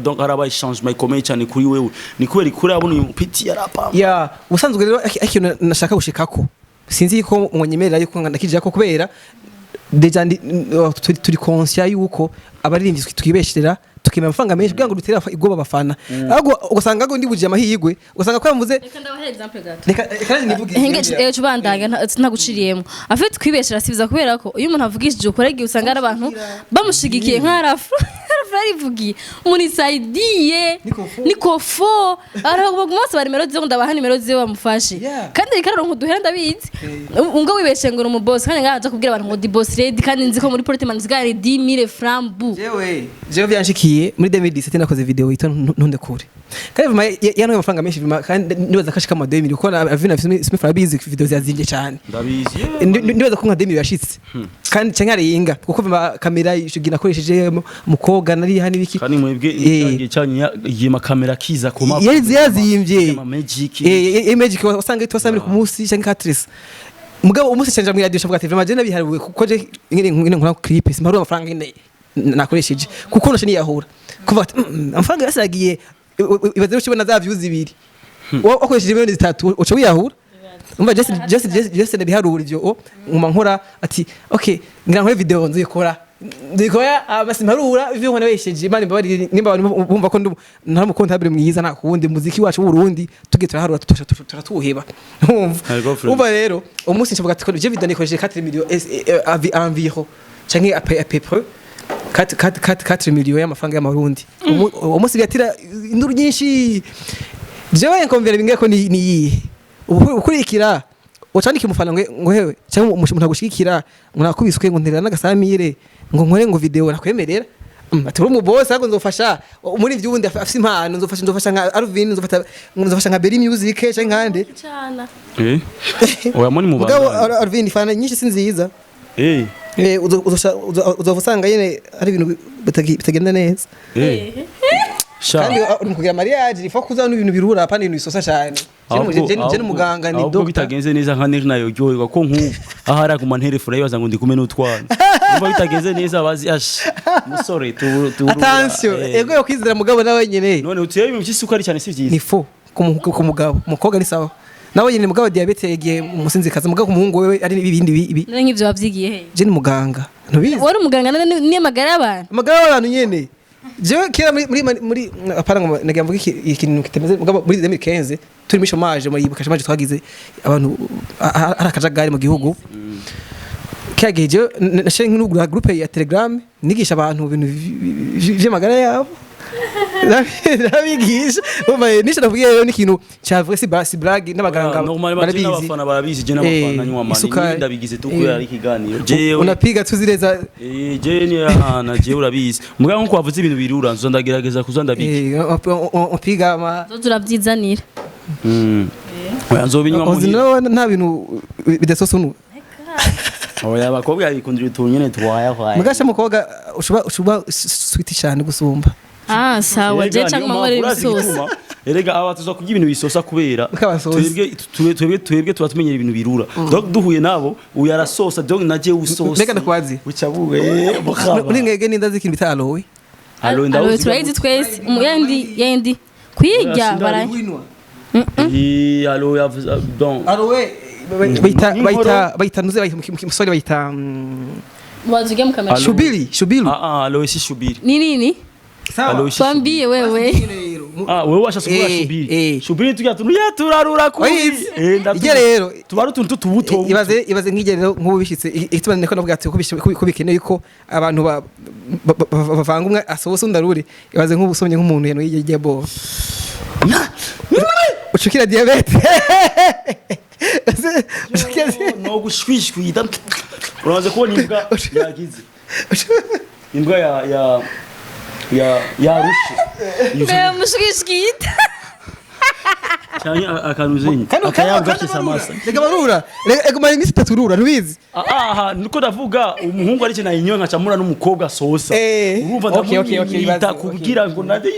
donc araba changement ikomeye cyane kuri wewe ni kubera ikure abona uyu petit yarapamba usanzwe rero ikintu nashaka gushikako sinzi ko mwenyemerera yuko ndakije ko kubera deja turi conscious yuko abaririmbyi twibeshera tukima amafaranga menshi kugira ngo dutere igoba abafana ahubwo ugasanga ngo ndibuje amahirwe ugasanga ko yavuze reka ndabahe example gato reka nivuge hengeje cubandanga ntaguciriyemo afite kwibeshera sibiza kubera ko iyo umuntu avugishije ukorege usanga ari abantu bamushigikiye nk'arafu arivugiye umuntu isaidiye nikofo araho bose bari nimero zizo ndabaha nimero zizo bamufashe kandi rikaro nkuduhera ndabizi unga wibeshe ngo mu boss kandi ngaje kubwira abantu ngo di boss ready kandi nzi ko muri portement zigari 10000 francs bu jewe byanshikiye muri 2017 nakoze video yitwa ntunde kure kandi yanwe amafaranga menshi kandi nibaza kashika ama 2000 uko Alvine Smith Fabizi video zazinje cyane ndabizi nibaza ko nka 2000 yashitse kandi cyangare yinga kuko kamera ishigina koresheje mukoga nari hani biki kandi mwebwe igihe cyanye yima kamera kiza kuma yazimvye magic wasanga itwasamire ku munsi cyangwa katress mugabo umunsi cyanje mu radio shavuga ati vraiment je nabihariwe kuko je ngene nkora clip simparu amafaranga ine nakoresheje kuko noshe niyahura kuva amafaranga yasagiye ibaze ukibona za views ibiri wakoresheje miliyoni 3 uco wiyahura umva just nabiharura ivyo nkora ati okay ngira nkore video nzikora ndikoya abasimparura ivyo nkona besheje imana mbabari nimba abantu bumva ko nta mukontabire mwiza nta kundi muziki wacu w'Uburundi tugiye turaharura turatuheba umva rero umunsi nshavuga ati ko je video nikoresheje 4 millions environ canke à peu près 4 millions y'amafaranga y'amarundi umunsi byatira induru nyinshi jewe nkomvera bingaye ko ni ukurikira wacandika umufana ngo hewe cyangwa umuntu agushikira ngo nakubiswe ngo nterera n'agasamire ngo nkore ngo video nakwemerera ati uri mu boss ahubwo nzofasha muri ivyo ubundi afise impano nzofasha nka Alvin nzofasha nka Berry Music cyangwa nkande cyana oya moni mu banga Alvin fana nyinshi sinziza uzofusanga yene ari ibintu bitagenda neza kandi uri kugira mariage ifo kuzana ibintu birura apana ibintu bisosa cyane je n'umuganga ni doctor bitagenze neza nka neri nayo ryoherwa ko nk'ubu ahara ku mantere fura yibaza ngo ndi kumwe n'utwana niba bitagenze neza bazi ash musore tu attention ego yo kwizera mugabo nawe nyene none uteye ibintu cy'isukari cyane si vyiza ni fo ku mugabo umukobwa ni sawa nawe nyene mugabo diabete yagiye umusinzikaza mugabo umuhungu wewe ari ibindi none nk'ivyo wavyigiye he je ni muganga ntubizi wari umuganga ni magara y'abantu magara y'abantu nyene jewe kera muri aparanga nagira mvuga ikintu kitemeze mugabo muri 2015 turi mu chômage muri ibuka chômage twagize abantu arakajagari mu gihugu kageje nashe nk'ugura groupe ya Telegram nigisha abantu ibintu vy'amagara yabo ndabigisha umva nisha navugiye rero n'ikintu cyavuye si brag n'abaganga barabizi n'abafana barabizi je n'abafana nywa mani ndabigize tukuye ari kiganiro jewe unapiga tuzireza je ni ahana je urabizi mugabo nko kwavuze ibintu birura nzo ndagerageza kuzandabika upiga ma turabyizanira oya nzobinywa muri nta bintu bidasosunu oya bakobwa bikundira utunyene twaya kwaya mugasha mukobwa ushuba sweet cyane gusumba sawa je cyangwa mangore bisosa erega aba tuza kugira ibintu bisosa kubera twebwe twatumenyera ibintu birura donc duhuye nabo uyarasosa donc naje usosa reka ndakwazi ucabuwe muri ngege nindazi ikintu bita aloe aloe turayizi twese yendi kwiga barayinwa aloe donc aloe baita nuze musore baita wazuge mukamera shubiri aloe si shubiri nini twambie wewe wewe washatse kuvuga shubiri shubiri tugira tuntu turarura kubizi ije rero tubaru tuntu tubuto ibaze nk'ije rero nk'ubu bishitse itubane ko navuga ati ko bikeneye ko abantu bavanga umwe asohosa undarure ibaze nk'ubu usomye nk'umuntu yano yigiye bo ucukira diabete no gushwishwida uraze kubona imbwa yagize imbwa ya rushe Mbe mushwishwida cyane akanuzenye akayabwa kisamasa rega barura rega mari ngisi taturura ntubizi niko ndavuga umuhungu ari cyane inyonka camura n'umukobwa sosa urumva ndamwita kugira ngo nade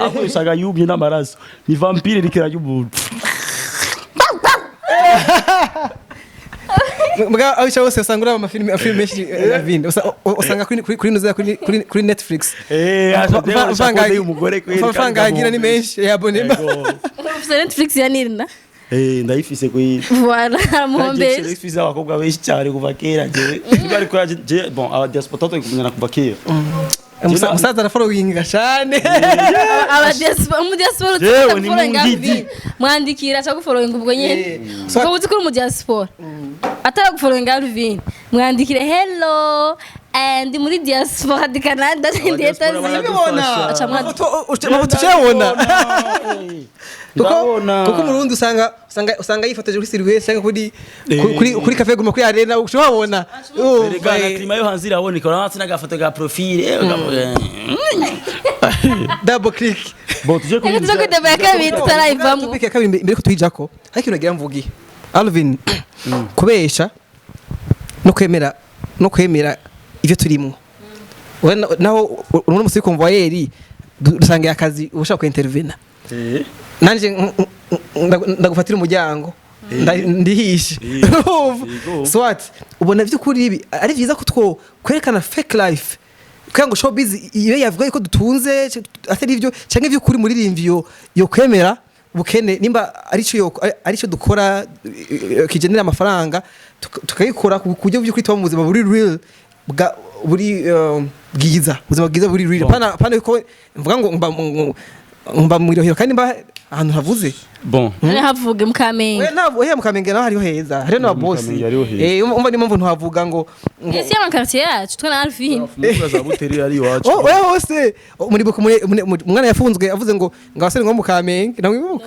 aho usaga yubye n'amaraso ni vampire rikira y'umuntu Mga awisha wose usanga uraba amafilme menshi Alvin usanga kuri Netflix ashaka y'umugore kweli fanga agira ni menshi yabone ufite Netflix ya nirna ndayifise kuri voilà muombe Netflix abakobwa benshi cyane kuva kera je bari ko je bon aba diaspora to kumenyana kuva kera musaza na following gashane aba diaspora mu diaspora ni mwandikira cyangwa following ubwo nyene ko uzi ko mu diaspora atara gufollowing Alvin mwandikire hello and muri diaspora de Canada ndeta zibibona ucabona kuko murundi usanga yifotoje kuri Silver cyangwa kuri cafe guma kuri arena ucabona erega klima yo hanze iraboneka uratse n'agafoto ga profile double click bo tuje ko ndabaka kabiri tutarayivamo tupike kabiri mbere ko tuyijako ariko nagira mvugi Alvin kubesha no kwemera ivyo turimo naho uno musi convoyeri dusanga akazi ushaka ku intervena nanje ndagufatira umuryango ndihishe swat ubona vy'ukuri ibi ari vyiza ko two kwerekana fake life kugira ngo showbiz ibe yavuga ko dutunze atari ivyo cyangwa ivy'ukuri muri rimvyo yo kwemera bukene nimba arico dukora kigenera amafaranga tukayikora ku buryo by'ukuri tuba mu buzima buri real buri bwiza ubuzima bwiza buri real pana ko mvuga ngo mba mu Irohero kandi mba ahantu havuze bon havuge Mukamenge we Mukamenge naho hariho heza hariho na boss umva ni mpamvu ntuhavuga ngo ese ya quartier yacu twana Alvin muza buterera ari wacu we hose muri buko umwana yafunzwe avuze ngo abasore ngo Mukamenge namwibuka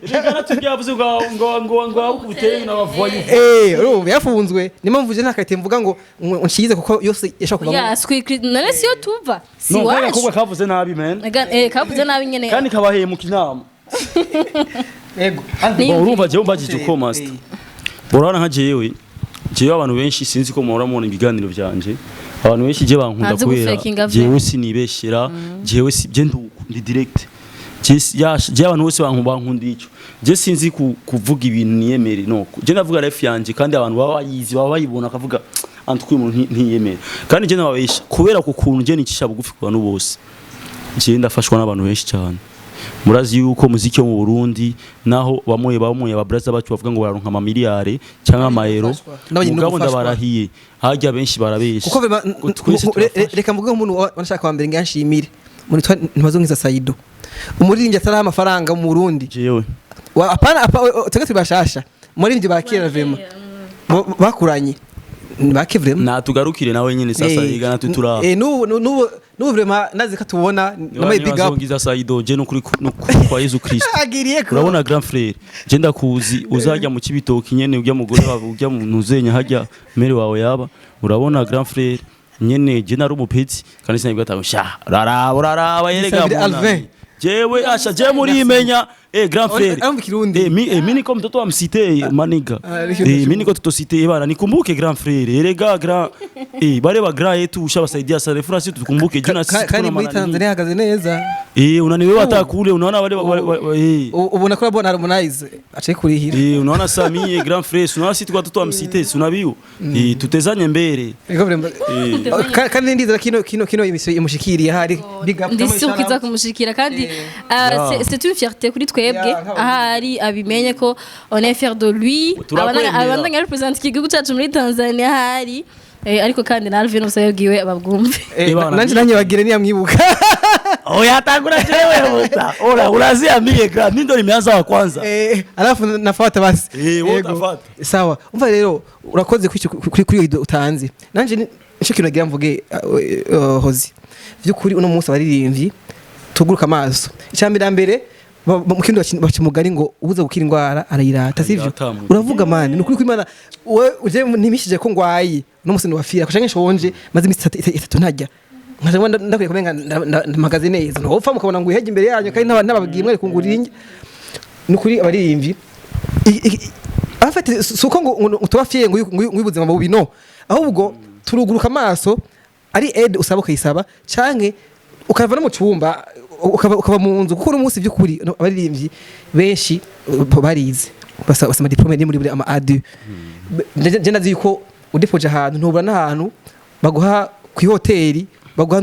reka tubyavuze ngo buterera n'abavoye urumva yafunzwe ni mpamvu je nakate mvuga ngo nshize kuko yose yashaka kuva ya none siyo tuva si wacu wacu no kuba kavuze nabi man kavuze nabi nyene kandi kabaheye mu kinama yego urumva jewe mbagije uko master borana nka jewe abantu benshi sinzi ko muhora mubona ibiganiro byanje abantu benshi je bankunda kubera jewe sinibeshera jewe je ndi direct je abantu bose bankunda ico je sinzi kuvuga ibintu niyemere no je ndavuga ref yanje kandi abantu baba bayizi baba bayibona akavuga antwi umuntu ntiyemere kandi je nababesha kubera kukuntu je nicisha bugufi ku bantu bose je ndafashwa n'abantu benshi cyane murazi yuko muziki wo mu Burundi naho bamwe ba brother bacu bavuga ngo bararonka ama miliyari cyangwa amayero mugabo ndabarahiye hajya benshi barabesha kuko reka mvuge umuntu wanashaka wa mbere nganshimire muri ntibazongiza Saido umuririmbyi atari amafaranga mu Burundi jewe apana tegati bashasha muri bakira vema bakuranye bakivurema natugarukire nawe nyene sasa igana tutura nubu vrema nazi katubona nama big up ngiza Saido je no kuri kwa Yesu Kristo urabona grand frère je ndakuzi uzajya mu kibitoki nyene ujya mugore wawe ujya mu ntuzenya hajya mere wawe yaba urabona grand frère nyene je nari umupetsi kandi sinabwo ataho sha raraba yerega mu jewe asha je muri imenya grand frère mimi niko mtoto wa msite maniga mimi niko mtoto site bana nikumbuke grand frère erega grand bare ba grand yetu ushabasaidia sana France tukumbuke jina sisi kandi muri Tanzania hagaze neza unaniwe watakule unaona wale ubona ko bona Harmonize ace kurihira unaona Sami grand frère unaona sisi watoto wa msite unabiyo tutezanye mbere kandi ndiza kino imisyo imushikiriye hari big up ndisukiza kumushikira kandi c'est une fierté kuri twebwe ahari abimenye ko on est fier de lui abandanya represent igihugu cyacu muri Tanzania hari ariko kandi na Alvin usayobwiwe ababwumve nanje bagire ni yamwibuka yatangura jewe buta uraziambie grand mimi ndo nimeanza wa kwanza alafu nafuata basi utafuata sawa umva rero urakoze kuri utanze nanje nshikino nagira mvuge hozi byukuri uno munsi abaririmbyi tuguruka amaso icyambere mu kindi bacimugari ngo ubuze gukira indwara arayirata sivyo uravuga mani nukuri ko Imana uje nimishije ko ngwayi no musi wafira ko shange shonje maze imisi 3 ntajya nkaje ndakwiye kumenga ndamagaze neza no upfa mukabona ngo iheje imbere yanyu kandi nababwiye mwari kungurira inge nukuri abaririmbyi afite suko ngo tubafye ngo ubuzima mu bino ahubwo turuguruka amaso ari aid usaba kayisaba canke ukava no mu cyumba ukaba mu nzu kuko umunsi by'ukuri abaririmbyi benshi barize basama diplome ni muri ama A2 je nazi yuko udepoje ahantu ntubura n'ahantu baguha ku hoteli baguha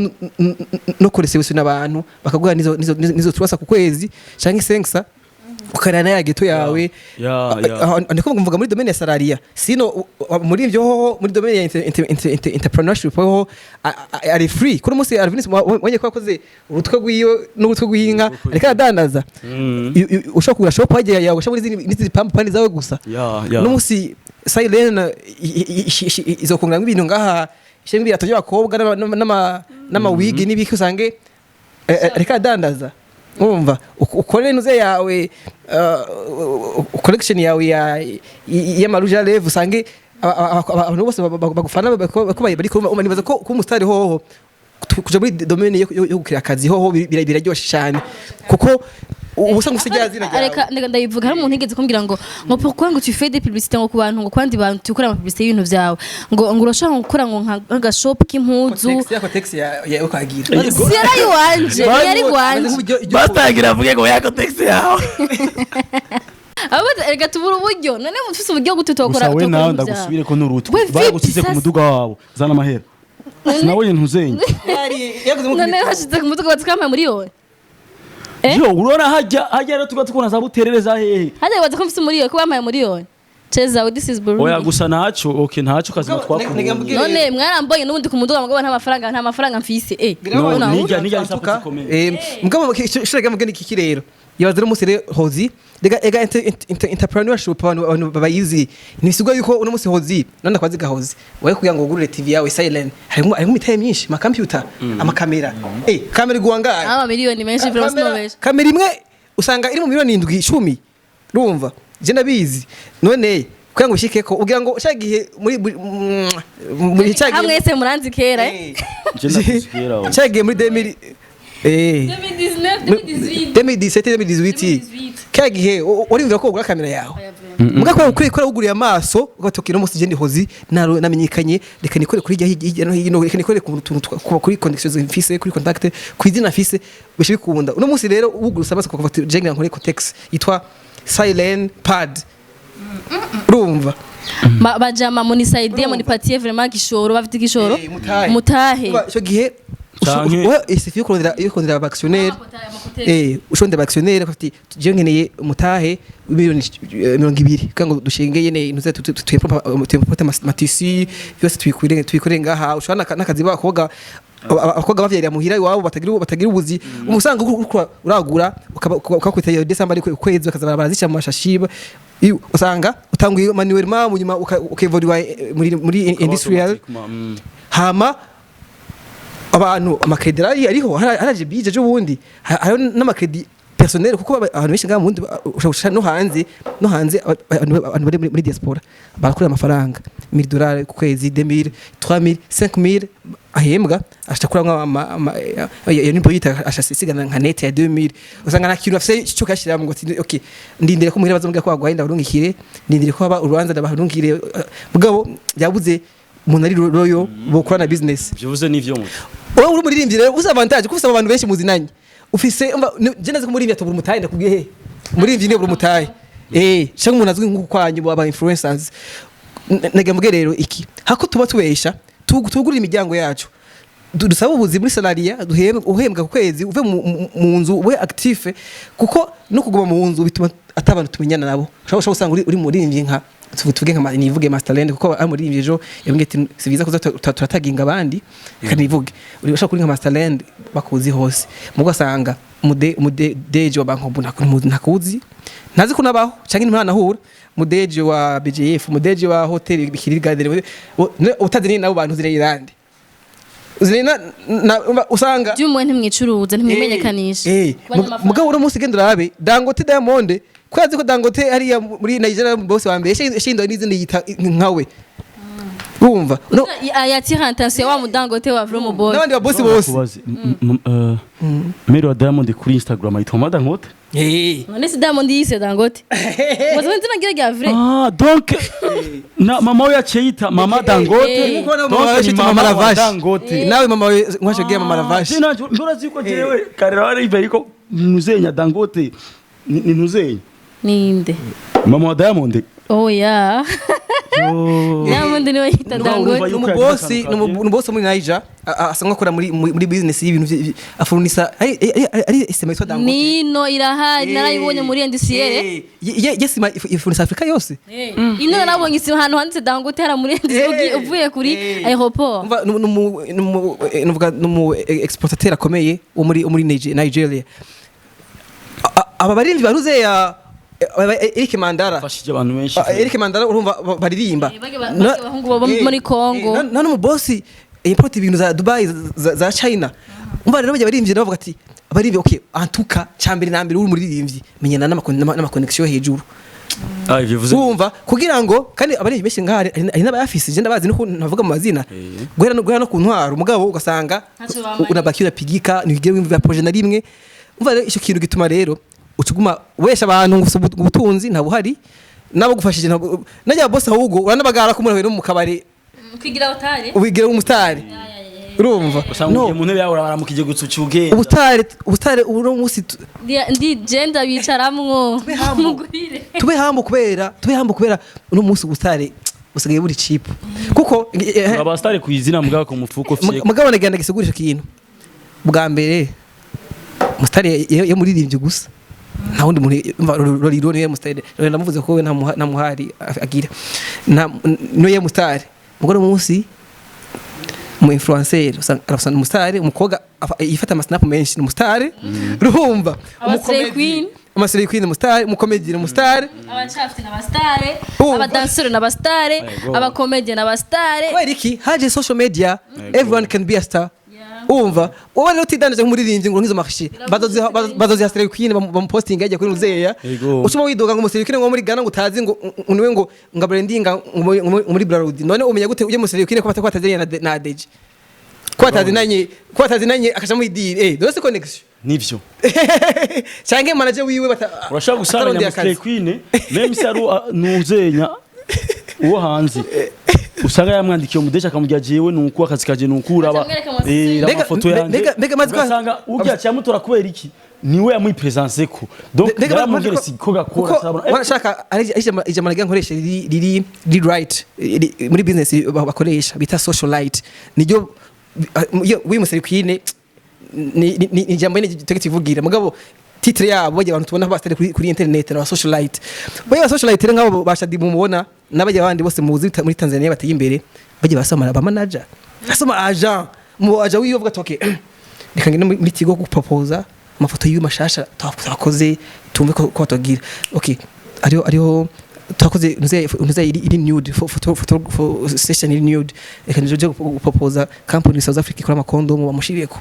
no koresewese n'abantu bakaguha nizo turasa ku kwezi canke sensa ukarana ya geto yawe ndiko mvuga muri domaine ya salaria sino muri ivyo ho muri domaine ya entrepreneurship ho ari free kuri munsi Alvin wonye ko akoze ubutwe gwiyo n'ubutwe gwinka reka dandaza ushaka kugura shop haje yawe ushaka muri pampa pani zawe gusa no munsi Silene izokungana ibintu ngaha ishembi atoje bakobwa n'ama wig n'ibiki usange reka dandaza umva ukore nuze yawe collection yawe ya maruja leve usange abantu bose bagufana bari kumva nibaza ko umustari hoho kuja muri domaine yo gukira akazi hoho biraryoshe cyane kuko ubusa ngusigira zina ryawe reka ndayivuga hari umuntu igeze kumbwira ngo pourquoi ngo tu fais des publicités ngo ku bantu ngo kwandi bantu tukora ama publicité y'ibintu byawe ngo urashaka gukora ngo nka shop k'impuzu text ya ukagira yari wanje yari wanje batangira avuge ngo ya text yawe reka tubura uburyo none mufise uburyo gute tokora gusa we nawe ndagusubire ko n'urutu bagusize ku muduga wawe zana amahera sinabonye ntuzenye none hashize ku muduga batwamaye muri yowe yo urona hajya rero tugatukona za buterere za hehe hajya baza ko mfise muri yowe ko bamaye muri yowe Cheza this is Burundi. Oya gusa naco okay ntaco kazima twakubonye. None mwarambonye n'ubundi ku muduga mugabo nta mafaranga mfise nijya isapuzi komeye. Mugabo shiraga mugeni kiki rero yabaze rero musi rero hozi ega entrepreneurship abantu bayizi nisigwa yuko uno musi hozi none kwazi gahozi waye kugira ngo ugurure TV yawe silent harimo imitaye myinshi ma computer amakamera kamera igwanga miliyoni menshi vraiment kamera imwe usanga iri mu miliyoni 7 10 urumva je ndabizi none kugira ngo ushike ko ugira ngo shagihe muri chagihe hamwese muranzi kera je ndakuzikera chagihe muri 2017 kagihe urimvira ko ugura kamera yawe mugakora ukora uguriye amaso ugatokira umunsi je hozi namenyekanye reka nikore kuri hirya no hino reka nikore ku tuntu kuri connections mfise kuri contact kwizina mfise bishibikunda uno munsi rero ugura amaso kuva jenga nkore ko text yitwa silent pad urumva bajama muni side muni patie vraiment gishoro bafite gishoro mutahe cyo gihe isifi yo actionnaire ushonde actionnaire kafiti je nkeneye mutahe miliyoni 200 kango dushengeye ne intuze tuyepote matisi byose twikoreye ngaha ushana nakazi bakoga abakoga bavyerera muhira iwabo batagira ubuzi umusanga uragura ukakwita yo December kwezi bakazabara barazisha mu mashashiba usanga utanguye manuellement munyuma ukevoriwa muri industrial hama abantu amakredi ariho haraje bije jo bundi hariho n'amakredi personnel kuko abantu benshi ngaha mundi ushaka no hanze abantu bari muri diaspora barakura amafaranga $1000 ku kwezi 2000 3000 5000 ahembwa ashakura ya nimbo yita ashasigana nka net ya 2000 usanga nakintu afise cyo kashira ngo okay ndindire ko muhira bazomubwira ko bagwaye ndaburungikire ndindire ko aba urubanza ndabarungikire mugabo byabuze umuntu ari royo bokora na business bivuze n'ivyo mu wowe uri muririmbyi rero uza avantage kuko abantu benshi muzinanye ufise je nazi ko muririmbyi atubura umutahe ndakubwiye he muririmbyi ne buri umutahe cyangwa umuntu azwi nko kwanyu aba influencers nagamubwiye rero iki hako tuba tubesha tugurira imiryango yacu dusaba ubuzi muri salaria uhembwa ku kwezi uve mu nzu we active kuko no kuguma mu nzu bituma atabantu tumenyana nabo ushobora usanga uri muririmbyi nka tuvuge nka nivuge Masterland kuko ari muririmbyi ejo yambwiye ati sibiza kuza turataginga abandi kanivuge urashaka kuri nka Masterland bakuzi hose mugasanga mudeje wa banko ntakuzi ntazi ko nabaho cyangwa imana hura mudeje wa BGF mudeje wa hotel bikiri garden utadini nabo bantu zire irande uzina usanga byumwe ntimwicuruza ntimwimenyekanisha mugabo uri munsi genda urabe Dangote Diamond kwazi ko Dangote ari muri Nigeria bose wa mbere yashindo n'izindi yita nkawe urumva ayatira intention wa Dangote wa Vromo boss n'abandi ba boss bose Mero Diamond kuri Instagram ayitwa Dangote none si Diamond yise Dangote wazo nzina ngira vrai donc na mama we yaceyita mama Dangote donc mama Lavash nawe mama we nkwachogiye mama Lavash ndorazi ko jewe karera ari beriko nuzenya Dangote ni nuzenya ninde mama wa Diamond yeah Diamond niwe yita Dangote umubosi muri Niger asanga akora muri business y'ibintu afurunisa ari isema yitwa Dangote nino irahari narayibonye muri NDCR yes ifurunisa Afrika yose ino narabonye isima hano handitse Dangote hara muri NDCR uvuye kuri aeroport nuvuga numu exportateur akomeye wo muri Nigeria aba barimvi baruze ya Eric Mandara fashije abantu benshi Eric Mandara urumva baririmba bahungu baba muri Congo none mu boss import ibintu za Dubai za China umva rero bajya barimvye bavuga ati abarimvye okay antuka cyambere nambere uri muririmbyi menyana n'ama connection hejuru bivuze umva kugira ngo kandi abarimvye benshi ngahari ari n'abayafise je ndabazi nuko navuga mu mazina guhera no ku ntwaro umugabo ugasanga unabakira pigika nigire wimva projet na rimwe umva rero icyo kintu gituma rero ucuguma wesha abantu ubutunzi nta buhari nabo gufashije najya boss ahubwo uranabagara ko umuntu mu kabare kwigira utari ubigira umustari urumva no mu ntebe yawe baramukije gutsuca ubwenge ubutare uro munsi ndi genda bicaramwo tube hambo kubera uno munsi ubutare usigaye buri cheap kuko abastare kuyizina mugabo ku mufuko fye mugabo nagenda gisigurisha kintu bwa mbere mustari yo muririmbye gusa nta wundi muntu Roriro niwe mustari ndamuvuze ko we nta muhari agira niwe mustari mugore munsi mu influencer usanga umustari umukobwa yifata amasnap menshi umustari ruhumba Amaseri Queen umustari umukomedi umustari abachafti n'abastare abadanseri n'abastare abakomedi n'abastare kweri iki haje social media everyone can be a star umva wowe rero utidandije nk'umuririmbyi ngo nkizo marché bazozi Amaseri Queen bamuposting yaje kuri Muzeya ushobora widoga ngo Amaseri Queen ngo muri Ghana ngo utazi ngo uniwe ngo brandinga muri Brarudi none umenya gute uje Amaseri Queen ko batazanye na Deji ko atazinanye akaja mu idire dose connection nivyo cyangwa manager wiwe urashaka gusaranya Amaseri Queen même si ari nuzenya uwo hanze usanga yamwandikiye umudesha akamujya jewe nuko akazi kaje nukura aba amafoto yanjye ugasanga ugiye cyamutora kubera iki niwe yamuyi presence ko donc ndamubwira siko gakora urashaka ijambo nkoresha riri right muri business bakoresha bita socialite niryo wi Amaseri Queen ni ijambo ni tegetse ivugira mugabo titre yabo bajya abantu tubona bastare kuri internet na socialite bajya socialite ngabo bashadi mumubona nabajya abandi bose muzi muri Tanzania bateye imbere bajya basama ba manager basama agent mu agent wiyo vuga toke reka ngene muri tigo gupropose amafoto y'uyu mashasha twakoze tumve ko batogira okay ariyo twakoze nuze iri nude photo session iri nude reka nje gupropose company South Africa ikora amakondomu bamushiriyeko